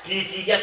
TTS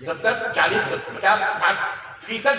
70, 40, 50, 60%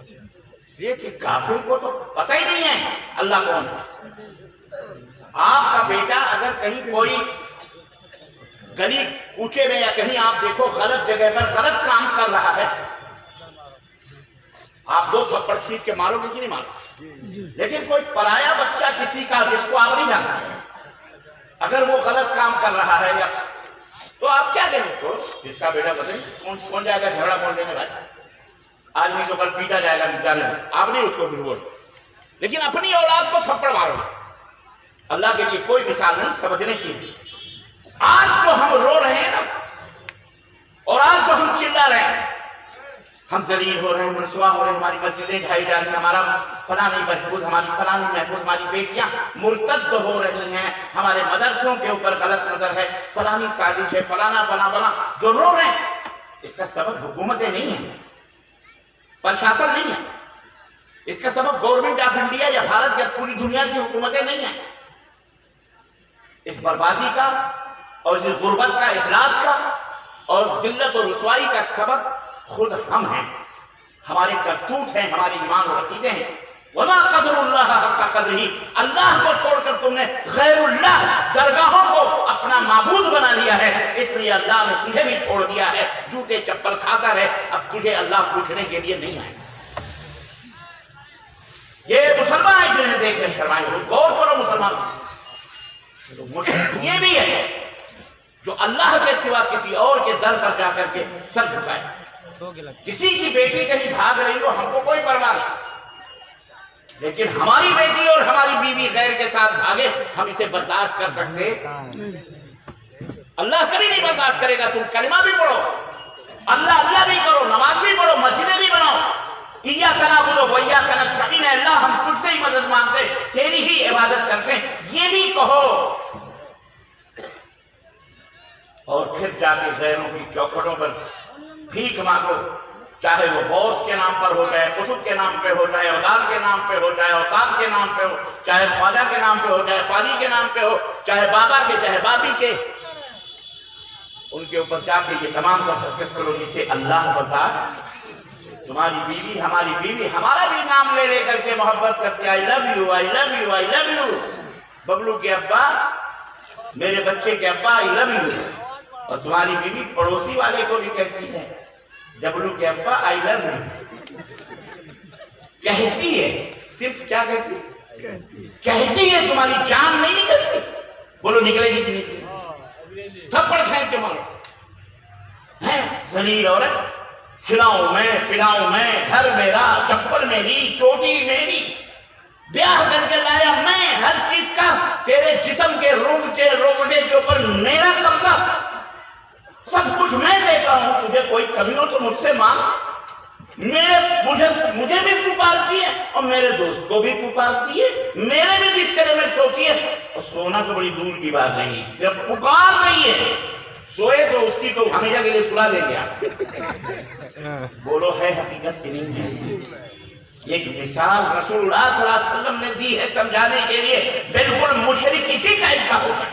اس لیے کہ کافر کو تو پتہ ہی نہیں ہے اللہ کون ہے۔ آپ کا بیٹا اگر کہیں کوئی گلی کوچے میں یا کہیں آپ دیکھو غلط جگہ پر غلط کام کر رہا ہے، آپ 2 تھپڑ کھینچ کے مارو گے کہ نہیں مارو؟ لیکن کوئی پرایا بچہ کسی کا جس کو آپ نہیں جانتے، اگر وہ غلط کام کر رہا ہے یا تو آپ کیا کہیں گے؟ جس کا بیٹا بتائیں کون جائے گا جھگڑا بولنے میں؟ بھائی آدمی کو کل پیٹا جائے گا بیچارے میں، آپ نہیں اس کو کچھ بولو، لیکن اپنی اولاد کو تھپڑ مارو گے۔ اللہ کے لیے کوئی مثال نہیں سمجھنے کی ہے۔ آج جو ہم رو رہے ہیں نا، اور آج جو ہم چلا رہے ہیں، ہم ذلیل ہو رہے ہیں، رسوا ہو رہے ہیں، ہماری مسجدیں ڈھائی جا رہی ہیں، ہمارا فلانی محفوظ، ہماری فلانی محفوظ، ہماری بیٹیاں مرتد ہو رہی ہیں، ہمارے مدرسوں کے اوپر غلط نظر ہے، فلانی سازش ہے، فلانا فلاں فلاں، جو رو رہے ہیں اس کا سبب حکومتیں نہیں ہیں، پرشاسن نہیں ہے، اس کا سبب گورنمنٹ آف انڈیا یا بھارت یا پوری دنیا کی حکومتیں نہیں ہیں۔ اس بربادی کا اور اس غربت کا، افلاس کا اور ذلت و رسوائی کا سبب خود ہم ہیں، ہمارے کرتوت ہیں، ہمارے ایمان و عقیدے ہیں۔ وما قدر اللہ حق قدرہ، اللہ کو چھوڑ کر تم نے غیر اللہ درگاہوں کو اپنا معبود بنا لیا ہے، اس لیے اللہ نے تجھے بھی چھوڑ دیا ہے، جوتے چپل کھاتا رہے، اب تجھے اللہ پوچھنے کے لیے نہیں آئے۔ یہ مسلمان ہیں جنہیں دیکھ کے شرمائے، غور کرو مسلمان، یہ بھی ہے جو اللہ کے سوا کسی اور کے در پر جا کر کے سر جھکائے۔ کسی کی بیٹی کہیں بھاگ رہی ہو ہم کو کوئی پرواہ نہیں، لیکن ہماری بیٹی اور ہماری بیوی غیر کے ساتھ بھاگے ہم اسے برداشت کر سکتے؟ اللہ کبھی نہیں برداشت کرے گا۔ تم کلمہ بھی پڑھو، اللہ بھی کرو، نماز بھی پڑھو، مسجدیں بھی بناؤ، ایاک نعبد و ایاک نستعین، اللہ ہم تجھ سے ہی مدد مانگتے، تیری ہی عبادت کرتے ہیں، یہ بھی کہو، اور پھر جا کے غیروں کی چوکھٹوں پر بھیک مانگو، چاہے وہ غوث کے نام پر ہو، چاہے قطب کے نام پہ ہو، چاہے اوداد کے نام پہ ہو، چاہے اوقات کے نام پہ ہو، چاہے خواجہ کے نام پہ ہو، چاہے خواجی کے نام پہ ہو، چاہے بابا کے، چاہے بابی کے، ان کے اوپر جا کے یہ تمام سب حرکت کرو جسے اللہ بتا۔ تمہاری بیوی، ہماری بیوی ہمارا بھی نام لے لے کر کے محبت کرتی ہے، I love you, I love you, I love you. Bablu کے ابا، میرے بچے کے ابا، آئی لو یو۔ اور تمہاری بیوی پڑوسی والے کو بھی کہتی ہے، جبلو کے ابا آئی لو یو، کہتی ہے، صرف کیا کہتی ہے؟ کہتی ہے، تمہاری جان نہیں نکلتی۔ بولو نکلے گی کہ نہیں؟ تھپڑ پھینک کے مارو، ہیں ذلیل عورت، کھلاؤں میں، پلاؤں میں، گھر میرا، چپل میری، چوٹی میری، بیاہ کر کے لایا میں، ہر چیز کا تیرے جسم کے روگٹے کے اوپر میرا قبضہ، سب کچھ میں دیتا ہوں، تجھے کوئی کمی ہو تو مجھ سے مانگ۔ مجھے بھی پکارتی ہے اور میرے دوست کو بھی پکارتی ہے، میرے بھی بسترے میں سوتی ہے، اور سونا تو بڑی دور کی بات نہیں، صرف پکار رہی ہے، سوئے تو اس کی تو ہمیشہ کے لیے سلا دیں گے آپ۔ بولو ہے حقیقت کی نہیں ہے؟ ایک مثال رسول اللہ صلی اللہ علیہ وسلم نے دی ہے سمجھانے کے لیے، بالکل مشرک اسی ٹائپ کا ہوگا۔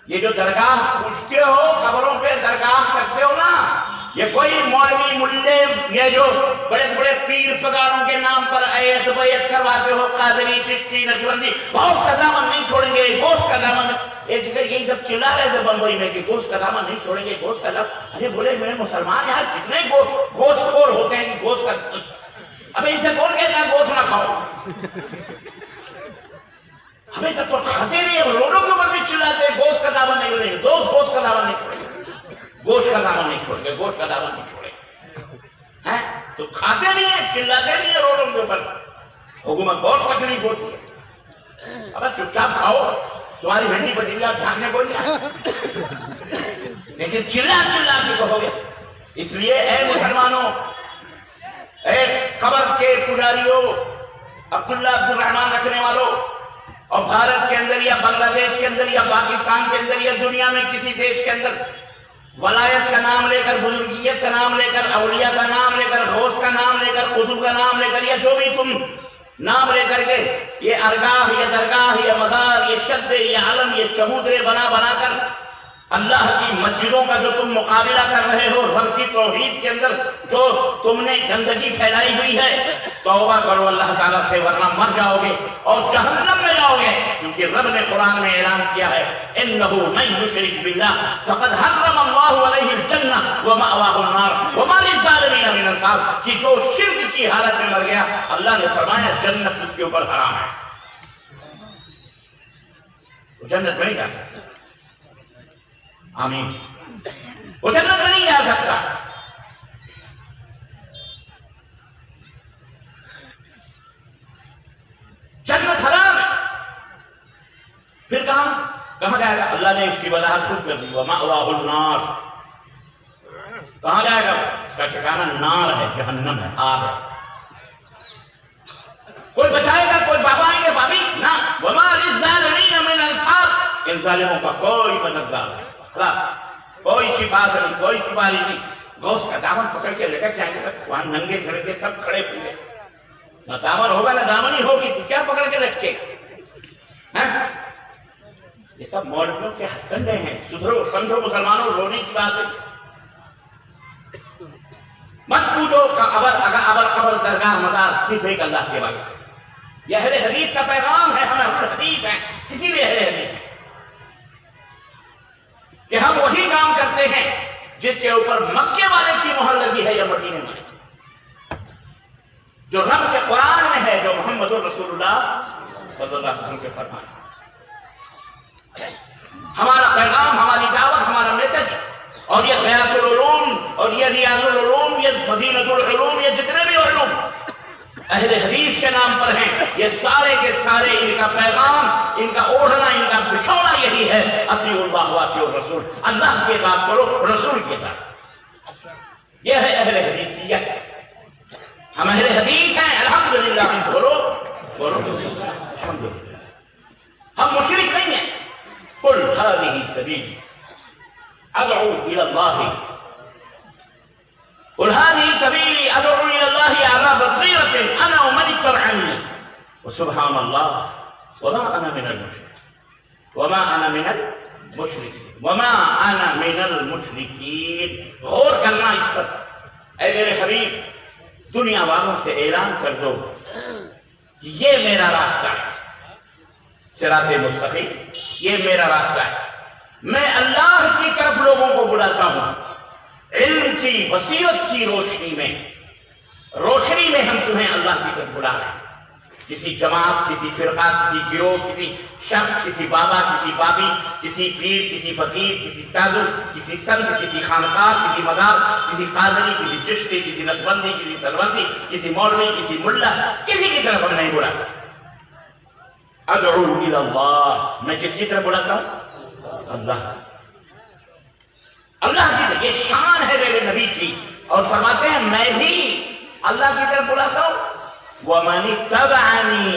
یہ جو درگاہ پوچھتے ہو، قبروں پہ درگاہ کرتے ہو نا، یہ کوئی مولوی ملے، یہ جو بڑے بڑے پیر پگاروں کے نام پر ایت بیت کرواتے ہو، قادری، چشتی، نقشبندی، گوشت کا دامن نہیں چھوڑیں گے، گوشت کا دامن، ایک جگہ یہی سب چلا رہے تھے بمبئی میں کہ گوشت کا دامن نہیں چھوڑیں گے، گوشت کا دامن۔ ارے بولے میں مسلمان یار کتنے گوشت خور ہوتے ہیں کہ گوشت کا، ابھی اسے کون کہتا ہے گوشت نہ کھاؤ؟ ہمیں سب تو کھاتے نہیں ہیں، روڈوں کے اوپر بھی چلاتے ہیں گوشت کا دامن نہیں چھوڑیں گے، دوست گوشت کا دامن نہیں چھوڑیں گے، گوشت کا دامن نہیں چھوڑیں گے، گوشت کا دامن نہیں چھوڑیں گے، تو کھاتے نہیں ہیں، چلاتے نہیں ہیں روڈوں کے اوپر، حکومت بہت تکلیف ہوتی ہے۔ اب چپ چاپ کھاؤ، تمہاری ہنڈی پٹیلی آپ جھانکنے کو نہیں، لیکن چلا کے کہو گے۔ اس لیے اے مسلمانوں، اے قبر کے پجاریوں، عبداللہ عبدالرحمان رکھنے والوں، اور بھارت کے اندر یا بنگلہ دیش کے اندر یا پاکستان کے اندر یا دنیا میں کسی دیش کے اندر ولایت کا نام لے کر، بزرگیت کا نام لے کر، اولیاء کا نام لے کر، غوث کا نام لے کر، قطب کا نام لے کر، یا جو بھی تم نام لے کر کے یہ ارگاہ، یہ درگاہ، یہ مزار، یہ شد، یہ علم، یہ چبوترے بنا کر اللہ کی مسجدوں کا جو تم مقابلہ کر رہے ہو، رب کی توحید کے اندر جو تم نے گندگی پھیلائی ہوئی ہے، توبہ کرو اللہ تعالیٰ سے، ورنہ مر جاؤ گے اور جہنم میں جاؤ گے، کیونکہ رب نے قرآن میں اعلان کیا ہے اِنَّهُ مَن يُشْرِكْ بِاللَّهِ فَقَدْ حَرَّمَ اللَّهُ عَلَيْهِ الْجَنَّةَ وَمَأْوَاهُ النَّارُ وَمَا لِلظَّالِمِينَ مِنْ أَنصَارٍ، کہ جو شرک کی حالت میں مر گیا اللہ نے فرمایا جنت اس کے اوپر حرام ہے، وہ جنت میں نہیں جا سکتا۔ آمین، وہ جنت میں نہیں جا سکتا۔ جنت حرام ہے، پھر کہاں جائے گا؟ اللہ نے اس کی وضاحت خود کر دی، وَمَأْوَاهُ النَّارُ، کہاں جائے گا؟ اس کا ٹھکانہ نار ہے، جہنم ہے، آگ ہے۔ کوئی بچائے گا؟ کوئی بابا آئیں گے بابی؟ نہ، وَمَا لِلظَّالِمِينَ مِنْ أَنصَارٍ، ان ظالموں کا کوئی مددگار نہیں، کوئی شفا نہیں، کوئی سپاری نہیں۔ غوث کا دامن پکڑ کے لٹک جائیں گے، وہاں ننگے کھڑے کے سب کھڑے پھولے، نہ دامن ہوگا نہ دامنی ہوگی، تو کیا پکڑ کے لٹکے گا؟ یہ سب مولویوں کے ہتھ کنڈے ہیں، سدھرو سمجھو مسلمانوں، رونے کی بات ہے۔ مت پوچھو ابر درگاہ مزار، صرف ایک اللہ کے بارے، یہ اہل حدیث کا پیغام ہے، ہم اہل حدیث ہیں، اسی لیے اہل حدیث ہیں کہ ہم وہی کام کرتے ہیں جس کے اوپر مکے والے کی مہر لگی ہے یا مدینے والے کی، جو رب کے قرآن میں ہے، جو محمد رسول اللہ صلی اللہ علیہ وسلم کے فرمان ہے۔ ہمارا پیغام، ہماری دعوت، ہمارا میسج، اور یہ غیاث العلوم اور یہ ریاض العلوم، یہ مدینۃ العلوم، یہ جتنے بھی علوم اہل حدیث کے نام پر ہیں، یہ سارے کے سارے ان کا پیغام، ان کا اوڑھنا، ان کا بچھونا یہی ہے، اطیعوا اللہ واطیعوا الرسول، اللہ کی اطاعت کرو، رسول کی اطاعت۔ یہ ہے اہل حدیثیت، ہم اہل حدیث ہیں، الحمدللہ، بولو الحمدللہ، ہم مشرک نہیں ہیں۔ قل هذه سبیلی ادعو الى اللہ، قل هذه سبیلی ادعو الى اللہ على بصیرۃ انا ومن اتبعنی وسبحان اللہ وما انا من المشرکین، وما انا من المشرکین، وما انا من المشرکین۔ غور کرنا اس پر، اے میرے حبیب، دنیا والوں سے اعلان کر دو کہ یہ میرا راستہ ہے، صراط مستقیم، یہ میرا راستہ ہے، میں اللہ کی طرف لوگوں کو بلاتا ہوں، علم کی، بصیرت کی روشنی میں ہم تمہیں اللہ کی طرف بلا رہے ہیں۔ کسی جماعت، کسی فرقہ، کسی گروہ، کسی شخص، کسی بابا، کسی بابی، کسی پیر، کسی فقیر، کسی سادھو، کسی سنت، کسی خانقاہ، کسی مزار، کسی قادری، کسی چشتی، کسی نقشبندی، کسی سلوتی، کسی مولوی، کسی ملا، کسی کی طرف ہم نہیں بلاتے۔ ادعو الی اللہ، میں کس کی طرف بلاتا ہوں؟ اللہ کی طرف۔ یہ شان ہے میرے نبی کی، اور فرماتے ہیں میں بھی اللہ کی طرف بلاتا ہوں۔ وَمَنِ اتَّبَعَنِي،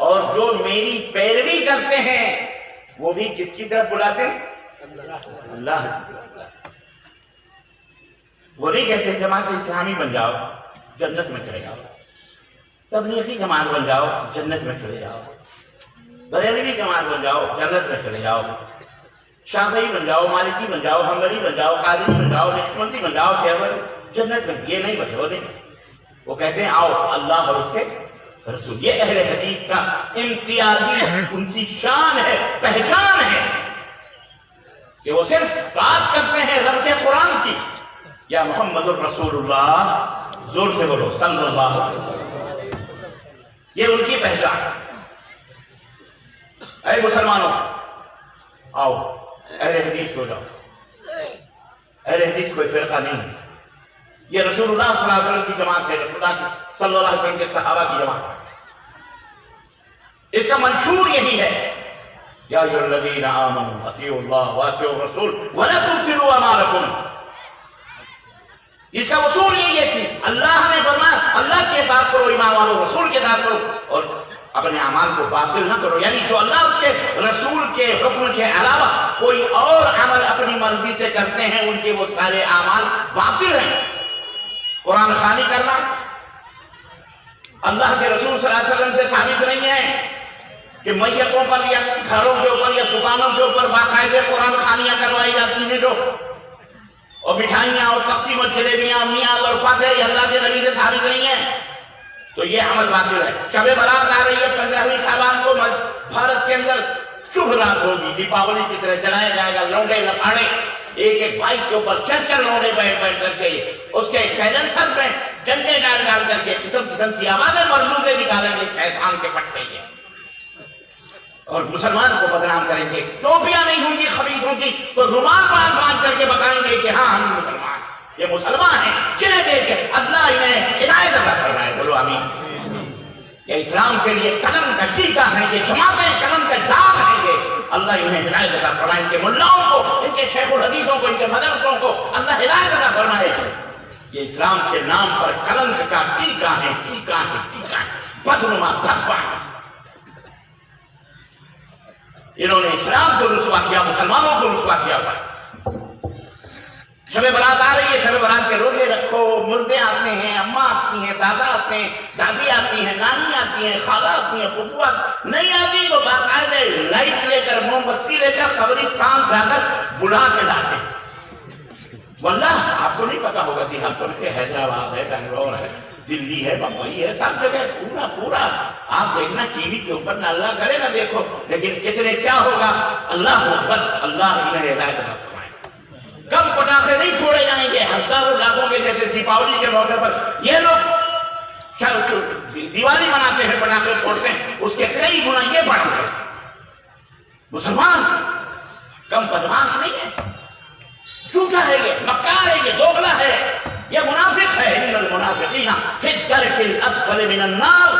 اور جو میری پیروی کرتے ہیں وہ بھی کس کی طرف بلاتے ہیں؟ اللہ کی طرف بلاتے ہیں۔ وہ نہیں کہتے جماعت اسلامی بن جاؤ جنت میں چلے جاؤ، تبلیغی جماعت بن جاؤ جنت میں چلے جاؤ، بریلوی جماعت بن جاؤ جنت میں چلے جاؤ، شافعی بن جاؤ، مالکی بن جاؤ، حنبلی بن جاؤ، قادری بن جاؤ، نقشبندی بن جاؤ، سیور جنت میں، یہ نہیں بچے، وہ نہیں۔ وہ کہتے ہیں آؤ اللہ اور اس کے رسول۔ یہ اہل حدیث کا امتیازی ان کی شان ہے، پہچان ہے کہ وہ صرف بات کرتے ہیں رب کے قرآن کی، یا محمد الرسول اللہ، زور سے بولو صلی اللہ علیہ وسلم، یہ ان کی پہچان۔ اے مسلمانوں آؤ اہل حدیث ہو جاؤ۔ اہل حدیث کوئی فرقہ نہیں ہے، یہ رسول اللہ صلی اللہ علیہ وسلم کی جماعت ہے، رسول اللہ صلی اللہ علیہ وسلم کے صحابہ کی جماعت ہے۔ اس کا منشور یہی ہے، یا ایھا الذین آمنوا اطیعوا اللہ واطیعوا الرسول ولا تبطلوا اعمالکم۔ اس کا اصول یہی ہے کہ اللہ نے فرمایا اللہ کی اطاعت کرو، ایمان والو رسول کی اطاعت کرو، اور اپنے اعمال کو باطل نہ کرو، یعنی جو اللہ اس کے رسول کے حکم کے علاوہ کوئی اور عمل اپنی مرضی سے کرتے ہیں ان کے وہ سارے اعمال باطل ہیں۔ قرآن خوانی کرنا اللہ کے رسول صلی اللہ علیہ وسلم سے ثابت نہیں ہے، کہ میتوں پر یا گھروں کے اوپر یا دکانوں کے اوپر باقاعدہ قرآن خوانیاں کروائی جاتی ہیں جو، اور مٹھائیاں اور تقسیم اور جلیبیاں میاں اور فاتح یہ اللہ کے نبی سے ثابت نہیں ہے، تو یہ عمل باطل ہے۔ شب برات آ رہی ہے 15ویں شعبان کو، بھارت کے اندر شبھ رات ہوگی، دیپاولی کی طرح جلایا جائے گا، لونڈے لپاڑے ایک ایک بائک کے اوپر چل لونڈے بیٹھ کر کے اس کے سائلنسر میں ڈنڈے ڈال کر کے قسم قسم کی آوازیں مرزوزے نکالیں گے شیطان کے پٹے یہ، اور مسلمان کو بدنام کریں گے۔ ٹوپیاں نہیں ہوں گی خبیثوں کی تو رومال باندھ کر کے بتائیں گے کہ ہاں ہم مسلمان، یہ مسلمان ہیں جنہیں دیکھ کے اللہ انہیں ہدایت عطا فرمائے، بولو آمین۔ یہ اسلام کے لیے قلم کا ٹیکا ہے، یہ جماعتیں قلم کا داغ ہیں، یہ اللہ انہیں ہدایت عطا فرمائے، ان کے ملاؤں کو، ان کے شیخ الحدیثوں کو، ان کے مدرسوں کو اللہ ہدایت عطا فرمائے۔ یہ اسلام کے نام پر قلم کا ٹیکا ہے، ٹیکا ہے، ٹیکا ہے، بدنما دھبا ہے۔ انہوں نے اسلام کو رسوا کیا، مسلمانوں کو رسوا کیا ہوا ہے۔ شب برات آ رہی ہے، شب برات کے روزے رکھو، مردے آتے ہیں، اماں آتی ہیں، دادا آتے ہیں، دادی آتی ہیں، نانی آتی ہیں، خالہ آتی ہیں، پھپھو آتی نہیں آتی تو باقاعدہ لائٹ لے کر، موم بتی لے کر قبرستان جا کر بلا کے لاتے ہیں۔ واللہ آپ کو نہیں پتا ہوگا دیہاتوں میں کہ حیدرآباد ہے، بنگلور ہے، دلی ہے، بمبئی ہے، سب جگہ پورا آپ دیکھنا ٹی وی کے اوپر نہ اللہ کرے نہ دیکھو، لیکن کتنے کیا ہوگا اللہ ہو، بس اللہ انہیں ہدایت عطا فرمائے۔ کم پٹاخے نہیں پھوڑے جائیں گے ہزاروں لاکھوں کے، جیسے دیپاولی کے موقع پر یہ لوگ دیوالی مناتے ہیں، پٹاخے پھوڑتے ہیں، اس کے کئی گنا یہ بڑھ گئے۔ مسلمان کم بدماش نہیں ہے، جھوٹا ہے، یہ مکار ہے، یہ دوغلا ہے، یہ منافق ہے۔ ان المنافقین فی الدرک الاسفل من النار،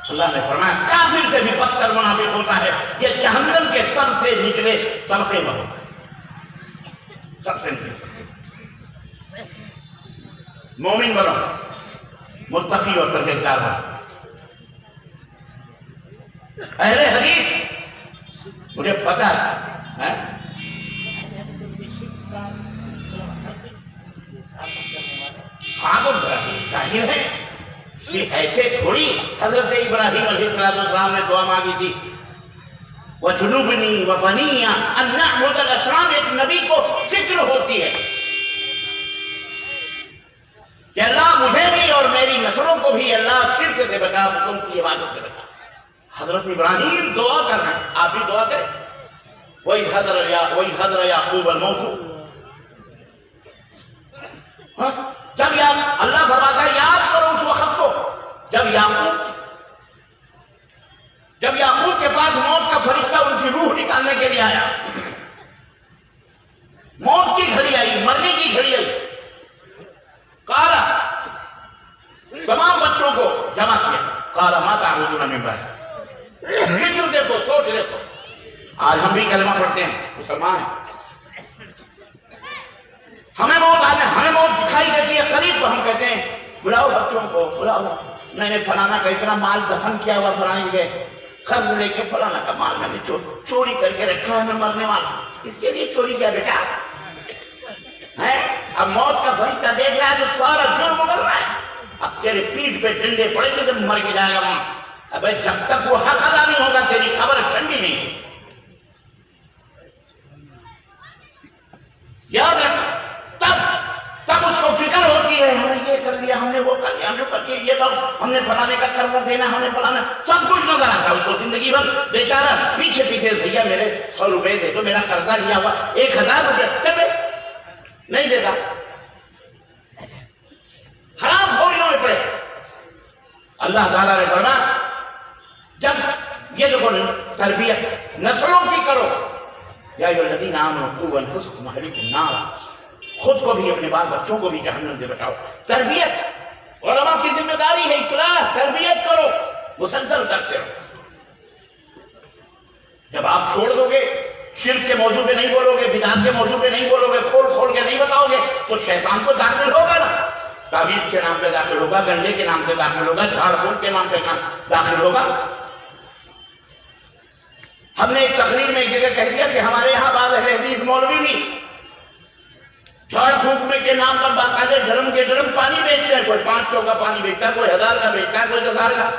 اللہ نے فرمایا کافر سے بھی بدتر منافق ہوتا ہے، یہ جہنم کے سب سے نچلے طبقے میں ہوتا ہے، سب سے نچلے۔ مومن بنو، متقی اور پرہیزگار بنو۔ اہل حدیث مجھے پتا ہے ظاہر ہے، ایسے تھوڑی حضرت ابراہیم علیہ السلام نے دعا مانگی تھی، وَجُنُوبْنِي وَبَنِيَّ أَن نَعْبُدَ الْأَصْنَامَ، ایک نبی کو فکر ہوتی ہے کہ اللہ مجھے بھی اور میری نسلوں کو بھی اللہ شرک سے بچا، تم کی عبادت سے بچا۔ حضرت ابراہیم دعا کر رہے ہیں، آپ بھی دعا کریں۔ وَإِذْ حَضَرَ يَعْقُوبَ الْمَوْتُ، جب اللہ فرماتا ہے یاد کرو اس وقت کو جب یعقوب کے پاس موت کا فرشتہ ان کی روح نکالنے کے لیے آیا، موت کی گھڑی آئی، مرنے کی گھڑی آئی، قال تمام بچوں کو جمع کیا، قال ما تعبدون من بعدی، فکر دیکھو، سوچ دیکھو۔ آج ہم بھی کلمہ پڑھتے ہیں، مسلمان ہیں، ہمیں موت آ جائے، ہمیں موت دکھائی دیتی ہے قریب تو ہم کہتے ہیں بلاؤ بچوں کو، بلاؤ، میں نے فلانا کا اتنا مال دفن کیا ہوا فلانے گئے، قرض لے کے فلانا کا مال میں نے چوری کر کے رکھا ہے، میں مرنے والا، اس کے لیے چوری کیا بیٹا ہے؟ اب موت کا فرشتہ دیکھ رہا ہے تو سارا جرم اتر رہا ہے، اب تیرے پیٹ پہ ڈنڈے پڑے گے جب مر کے جائے گا وہاں، ابے جب تک وہ حق ادا نہیں ہوگا تیری قبر ٹھنڈی نہیں۔ یاد رکھ، تب اس کو فکر ہوتی ہے ہم نے یہ کر لیا، ہم نے وہ کر لیا، ہم نے کر لیا، یہ لوگ ہم نے فلانے کا قرضہ دینا، ہم نے فلانا، سب کچھ نظر آتا ہے اس کو زندگی بھر بیچارہ پیچھے بھیا میرے 100 روپے دے تو، میرا قرضہ لیا ہوا 1000 روپے چلے نہیں دیتا، خراب خوریوں میں پڑے۔ اللہ تعالیٰ نے فرمایا جب یہ دیکھو تربیت نسلوں کی کرو، یا ایھا الذین آمنوا قوا انفسکم واہلیکم نارا، خود کو بھی اپنے بال بچوں کو بھی جہنم سے بچاؤ۔ تربیت علماء کی ذمہ داری ہے، اصلاح، تربیت کرو، مسلسل کرتے رہو۔ جب آپ چھوڑ دو گے، شرک کے موضوع پہ نہیں بولو گے، بدعت کے موضوع پہ نہیں بولو گے، کھول کے نہیں بتاؤ گے تو شیطان تو داخل ہوگا نا، تعویذ کے نام پہ داخل ہوگا، گنجے کے نام پہ داخل ہوگا، جھاڑ پھونک کے نام پہ داخل ہوگا۔ ہم نے ایک تقریر میں ایک جگہ کہہ دیا کہ ہمارے یہاں بعض اہل حدیث مولوی بھی جھاڑ پھونک میں کے نام پر باقاعدہ ڈرم کے ڈرم پانی بیچتا ہے، کوئی 500 کا پانی بیچتا ہے، کوئی 1000 کا بیچتا ہے، کوئی 10,000 کا۔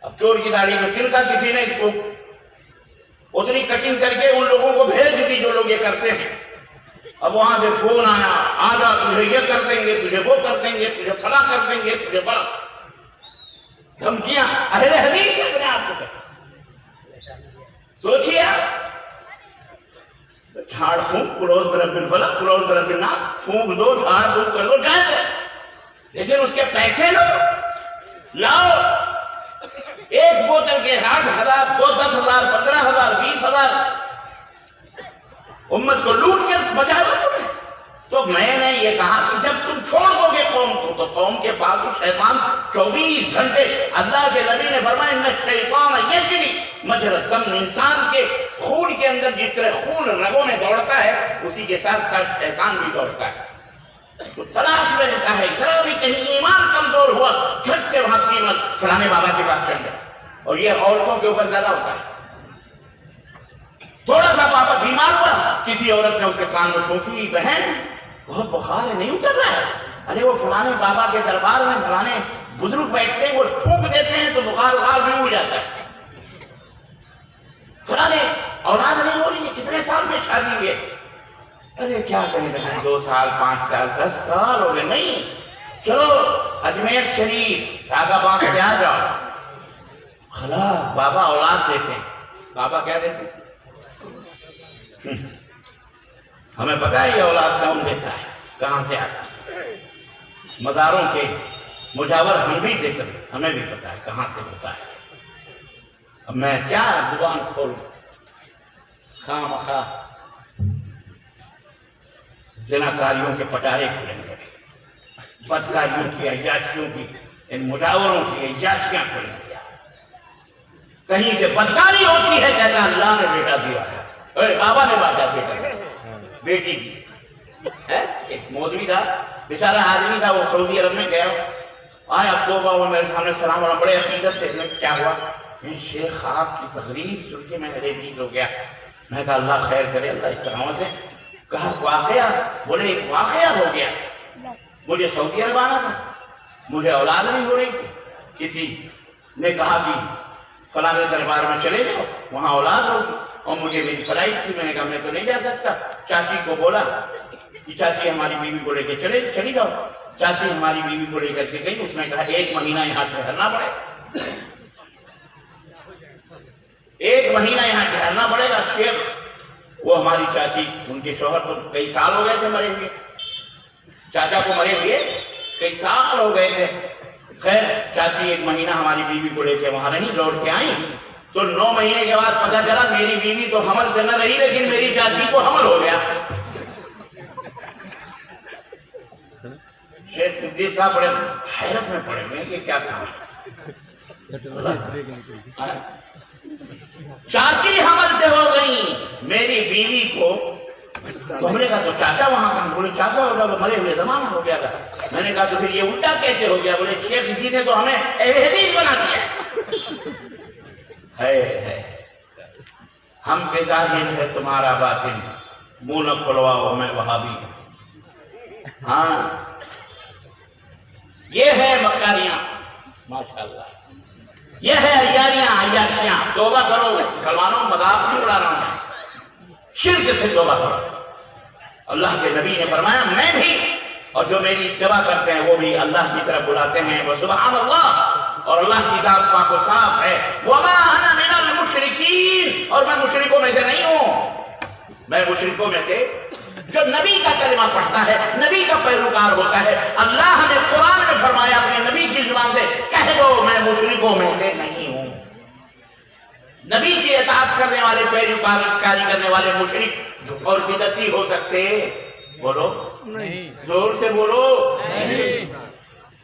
اب چور کی داڑھی میں تنکا کسی نے اتنی کٹنگ کر کے ان لوگوں کو بھیج دی جو لوگ یہ کرتے ہیں. اب وہاں سے فون آیا, آجا تجھے یہ کر دیں گے, تجھے وہ کر دیں گے, تجھے فلاں کر دیں گے, تجھے بڑا دھمکیاں. اہل حدیث ہے اپنے آپ کو سوچیے جھاڑ پھونک کلوز برب الفلق کلوز برب الناس پھونک دو, جھاڑ پھونک کر دو, جائز ہے. لیکن اس کے پیسے لاؤ. ایک بوتل کے 60,000 تو 10,000 15,000 20,000 امت کو لوٹ کے بچا دو تمہیں. تو میں نے یہ کہا کہ جب تم چھوڑ دو گے قوم کو تو قوم کے پاس تو شیطان 24 گھنٹے, اللہ کے نبی نے فرمایا ان الشیطان یجری مجری الدم, انسان کے خون کے اندر جس طرح خون رگوں میں دوڑتا ہے اسی کے ساتھ ساتھ شیطان بھی دوڑتا ہے. تو تلاش میں رہتا ہے ذرا بھی کہیں ایمان کمزور ہوا جھٹ سے وہاں قیمت فلانے بابا کے پاس چڑھ جائے. اور یہ عورتوں کے اوپر زیادہ ہوتا ہے. تھوڑا سا بابا بیمار ہوا, کسی عورت نے اس کے کان میں ٹھوکی, بہن بہت بخار ہے نہیں اتر رہا ہے. ارے وہ فلانے بابا کے دربار میں فلانے بزرگ بیٹھتے ہیں, وہ ٹھوک دیتے ہیں تو بخار بھی اڑ جاتا ہے. فلانے اولاد نہیں ہو رہی ہے, کتنے سال میں شادی ہوئی ہے. ارے کیا کہیں بہن 2 سال 5 سال 10 سال ہو گئے. نہیں, چلو اجمیر شریف دھاگا باندھ کے آ جاؤ. خلا بابا اولاد دیتے ہیں. بابا کیا دیتے ہیں؟ ہمیں پتا ہے یہ اولاد کون دیتا ہے, کہاں سے آتا ہے. مزاروں کے مجاور ہم بھی ذکر ہمیں بھی پتا ہے کہاں سے ہوتا ہے. اب میں کیا زبان کھولوں, خواہ مخواہ زناکاریوں کے پٹارے کھلیں گے, بدکاریوں کی عیاشیوں کی ان مجاوروں کی عیاشیاں کھلیں گے. کہیں سے بدکاری ہوتی ہے کہتا اللہ نے بیٹا دیا ہے, بابا نے بانٹا بیٹا بیٹی دی. ایک مولوی تھا بیچارہ آدمی تھا, وہ سعودی عرب میں گیا, آیا توبہ ہوا میرے سامنے سلام علیکم بڑے عقیدت سے. کیا ہوا؟ شیخ آپ کی تقریر سن کے میں ریلیز ہو گیا. میں کہا اللہ خیر کرے, اللہ اس طرح سے. کہا واقعہ؟ بولے ایک واقعہ ہو گیا. مجھے سعودی عرب آنا تھا, مجھے اولاد نہیں ہو رہی تھی. کسی نے کہا کہ فلاں دربار میں چلے جاؤ وہاں اولاد ہوگی, اور مجھے میری فلائٹ تھی. میں نے کہا میں تو نہیں جا سکتا. چاچی کو بولا کہ چاچی ہماری بیوی کو لے کے چلی جاؤ. چاچی ہماری بیوی کو لے کر کے گئی. اس نے کہا 1 مہینہ یہاں ٹھہرنا پڑے, 1 مہینہ یہاں ٹھہرنا پڑے گا. شیخ وہ ہماری چاچی, ان کے شوہر کو کئی سال ہو گئے تھے مرے ہوئے, چاچا کو مرے ہوئے کئی سال ہو گئے تھے. خیر چاچی 1 مہینہ ہماری بیوی کو لے کے وہاں رہی, لوٹ کے آئی. تو 9 مہینے کے بعد پتہ چلا میری بیوی تو حمل سے نہ رہی لیکن میری چاچی کو حمل ہو گیا. شیخ صدیق صاحب بڑے حیرت میں پڑے ہوئے کہ کیا کہا. چاچی حمل سے ہو گئی, میری بیوی کو. ہم نے کہا تو چاچا وہاں کا, بولے چاچا ہوگا وہ مرے ہوئے زمانہ ہو گیا تھا. میں نے کہا تو پھر یہ الٹا کیسے ہو گیا؟ بولے شیخ اسی نے تو ہمیں اہل حدیث بنا دیا ہے. ہم کے ظاہر ہے تمہارا باطن, منہ نہ کھلواؤ میں وہابی ہوں. ہاں یہ ہے مکاریاں ماشاءاللہ, یہ ہے عیاریاں عیاشیاں. توبہ کرو مسلمانوں, مذاق نہیں اڑا رہا ہوں, شرک سے توبہ کرو. اللہ کے نبی نے فرمایا میں بھی اور جو میری اتباع کرتے ہیں وہ بھی اللہ کی طرف بلاتے ہیں. وہ سبحان اللہ, اور اللہ کی ذات پاک و صاف ہے. وما انا من المشرکین, اور میں مشرکوں میں سے نہیں ہوں. میں مشرکوں میں سے جو نبی کا کلمہ پڑھتا ہے, نبی کا پیروکار ہوتا ہے. اللہ نے قرآن میں فرمایا اپنے نبی کی زبان سے کہہ دو میں مشرکوں میں سے نہیں ہوں. نبی کی اطاعت کرنے والے, پیروکاری کرنے والے مشرک اور بدعتی ہو سکتے؟ بولو نہیں, زور سے بولو نہیں.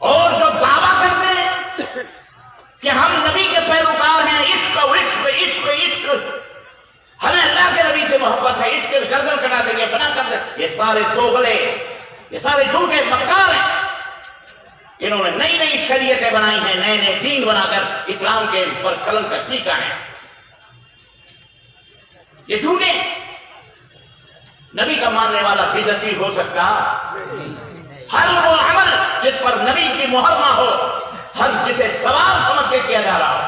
اور جو دعویٰ کرتے ہیں کہ ہم نبی کے پیروکار ہیں, عشق عشق عشق عشق, ہمیں اللہ کے نبی سے محبت ہے, عشق گردن کٹا دیں گے, فنا کر دیں, یہ سارے دوغلے, یہ سارے جھوٹے مکار ہیں. انہوں نے نئی نئی شریعتیں بنائی ہیں, نئے نئے دین بنا کر اسلام کے پر قلم کا ٹیکا ہے. یہ جھوٹے. نبی کا ماننے والا بدعتی ہو سکتا؟ ہر وہ عمل جس پر نبی کی مہر نہ ہو, ہر جسے ثواب سمجھ کے کیا جا رہا ہو,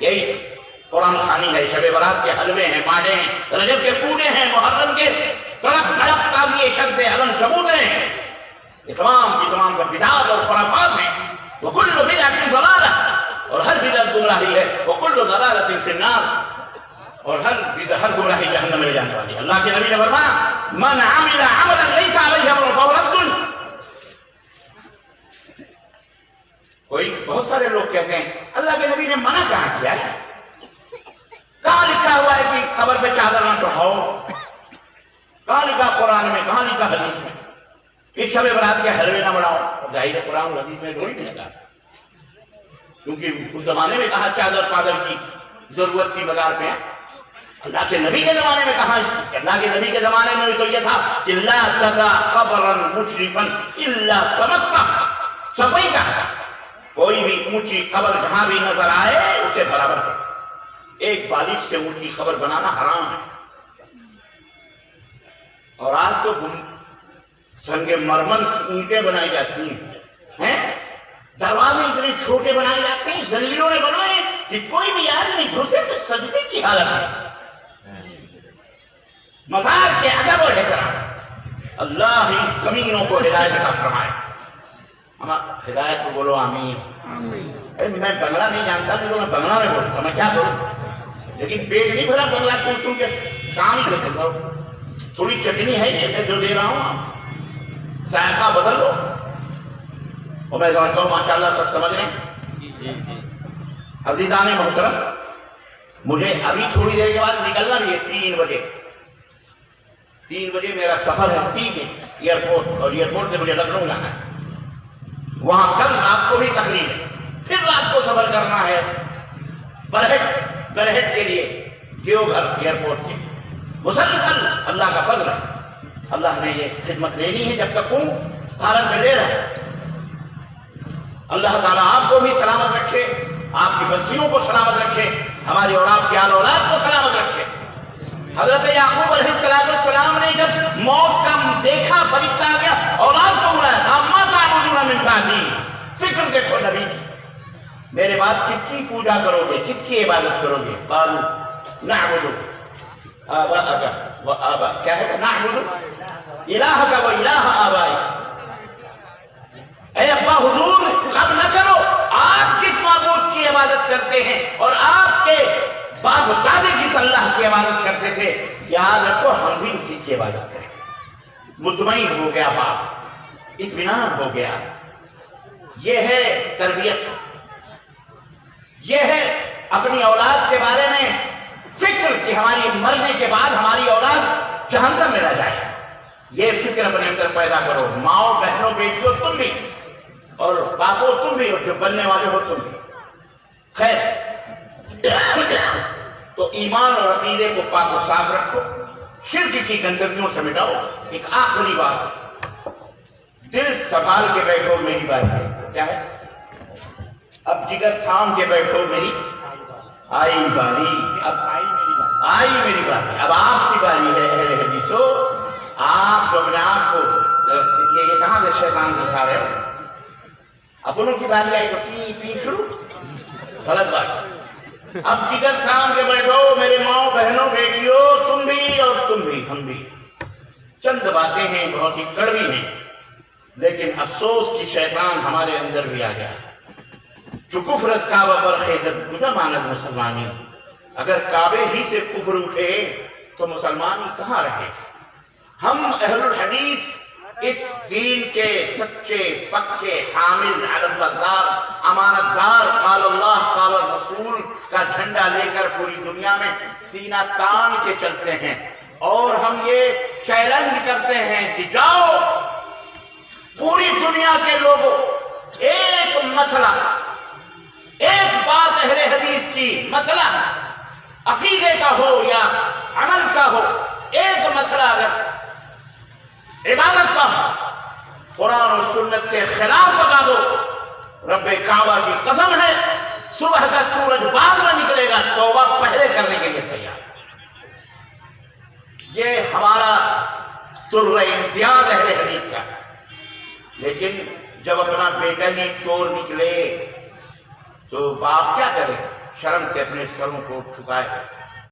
یہی قرآن خوانی ہے، شب برات کے حلوے ہیں، ماڈے ہیں، رجب کے پوڑے ہیں، محرم کے تڑپ تڑپ تازیے شد علم چبوترے ہیں، یہ تمام کی تمام سب بدعات اور خرافات ہیں۔ وکل بدعۃ ضلالہ، اور ہر بدعت گمراہی ہے، وکل ضلالۃ فی النار، اور ہر گمراہی جہنم میں جانے والی ہے۔ اللہ کے نبی نے فرمایا من عمل عملا لیس علیہ امرنا فہو رد۔ کوئی بہت سارے لوگ کہتے ہیں اللہ کے نبی نے منع کہاں کیا ہے؟ کہاں لکھا ہوا ہے کہ قبر پہ چادر نہ چڑھاؤ؟ کہاں لکھا قرآن میں، کہاں لکھا حدیث میں کہ شب برات کے حلوے نہ بناؤ؟ ظاہر قرآن اور حدیث میں تھوڑی ملتا، کیونکہ اس زمانے میں کہاں چادر پادر کی ضرورت تھی بازار پہ؟ اللہ کے نبی کے زمانے میں کہاں؟ اللہ کے نبی کے زمانے میں بھی تو یہ تھا کہ لا تذا قبرا مشرفا الا تمسہ، صفائی کا کوئی بھی اونچی قبر جہاں بھی نظر آئے اسے برابر کرو۔ ایک بالش سے اونچی قبر بنانا حرام ہے، اور آج تو سنگ مرمر کی اینٹیں بنائی جاتی ہیں، دروازے اتنے چھوٹے بنائے جاتے ہیں، زلیلوں نے بنائے کہ کوئی بھی آدمی گھسے تو سجدے کی حالت ہے۔ مزار کے ادب و احترام، اللہ ہی کمینوں کو ہدایت عطا فرمائے۔ ہدایت کو بولو آمین۔ میں بنگلہ نہیں جانتا تھا تو میں بنگلہ میں بولتا، میں کیا بولوں؟ لیکن پیٹ نہیں بھرا بنگلہ سن کے شام ہی کرتا ہوں۔ تھوڑی چٹنی ہے یہ جو دے رہا ہوں، ذائقہ بدل لو۔ اور میں سمجھتا ہوں ماشاءاللہ سب سمجھ رہے ہیں۔ عزیزان محترم، مجھے ابھی تھوڑی دیر کے بعد نکلنا بھی ہے، 3 بجے میرا سفر ہے سیدھے ایئرپورٹ، اور ایئرپورٹ سے مجھے لکھنؤ جانا ہے۔ وہاں کل رات کو بھی تقریر ہے، پھر رات کو سفر کرنا ہے برہٹ کے لیے دیوگھر ایئرپورٹ کے۔ مسلسل اللہ کا فضل ہے، اللہ نے یہ خدمت لینی ہے جب تک ہوں حالت میں لے رہا ہے۔ اللہ تعالیٰ آپ کو بھی سلامت رکھے، آپ کی بستیوں کو سلامت رکھے، ہماری اور آپ کی آل اولاد کو سلامت رکھے۔ حضرت یعقوب علیہ السلام نے جب موت کا دیکھا، فرشتہ آ گیا، اولاد کو بلایا، اما تعبدون من بعدی، فکر دیکھو نبی کی، میرے بعد کس کی پوجا کرو گے، کس کی عبادت کرو گے؟ قالوا نعبد آباءک و آباء، کیا ہے؟ نعبد الہک و الہ آبائک۔ اے ابا حضور غم نہ کرو، آپ کس معبود کی عبادت کرتے ہیں اور آپ کے باپ دادے جس اللہ کی عبادت کرتے تھے، یاد رکھو ہم بھی اسی کی عبادت کریں۔ مطمئن ہو گیا باپ، اطمینان ہو گیا۔ یہ ہے تربیت، یہ ہے اپنی اولاد کے بارے میں فکر کہ ہماری مرنے کے بعد ہماری اولاد جہنم میں نہ جائے۔ یہ فکر اپنے اندر پیدا کرو، ماؤں بہنوں بیٹیوں تم بھی، اور باپو تم بھی، اور جو بننے والے ہو تم بھی۔ خیر، تو ایمان اور عقیدے کو پاک و صاف رکھو، شرک کی گندگیوں سے مٹاؤ۔ ایک آخری بات، دل سنبھال کے بیٹھو، میری باری ہے۔ کیا ہے؟ اب جگر تھام کے بیٹھو، میری آئی باری، اب آئی میری باری، اب آپ کی باری ہے۔ اہل حدیثو، آپ جو اپنے آپ کو یہ کہاں سے شیطان دکھا رہے ہو؟ اپنوں کی باری آئی تو پی شروع، غلط بات۔ اب جگر تھام کے بیٹھو میرے ماؤں بہنوں بیٹیوں، تم بھی اور تم بھی، ہم بھی۔ چند باتیں ہیں بہت ہی کڑوی ہیں، لیکن افسوس کی شیطان ہمارے اندر بھی آ گیا۔ جو کفر از کعبہ برخیزد کجا ماند مسلمانی، اگر کعبے ہی سے کفر اٹھے تو مسلمانی کہاں رہے؟ ہم اہل الحدیث اس دین کے سچے پکے حامل علمبردار امانتدار قال اللہ قال الرسول کا جھنڈا لے کر پوری دنیا میں سینہ تان کے چلتے ہیں، اور ہم یہ چیلنج کرتے ہیں کہ جاؤ پوری دنیا کے لوگوں، ایک مسئلہ، ایک بات اہل حدیث کی، مسئلہ عقیدے کا ہو یا عمل کا ہو، ایک مسئلہ اگر عبادت کا قرآن و سنت کے خلاف بتا دو، رب کعبہ کی قسم ہے صبح کا سورج بعد میں نکلے گا، توبہ پہلے کرنے کے لیے تیار۔ یہ ہمارا طرز امتیاز اہل حدیث کا ہے۔ لیکن جب اپنا بیٹا ہی چور نکلے، تو باپ کیا کرے؟ شرم سے اپنے سروں کو چھپائے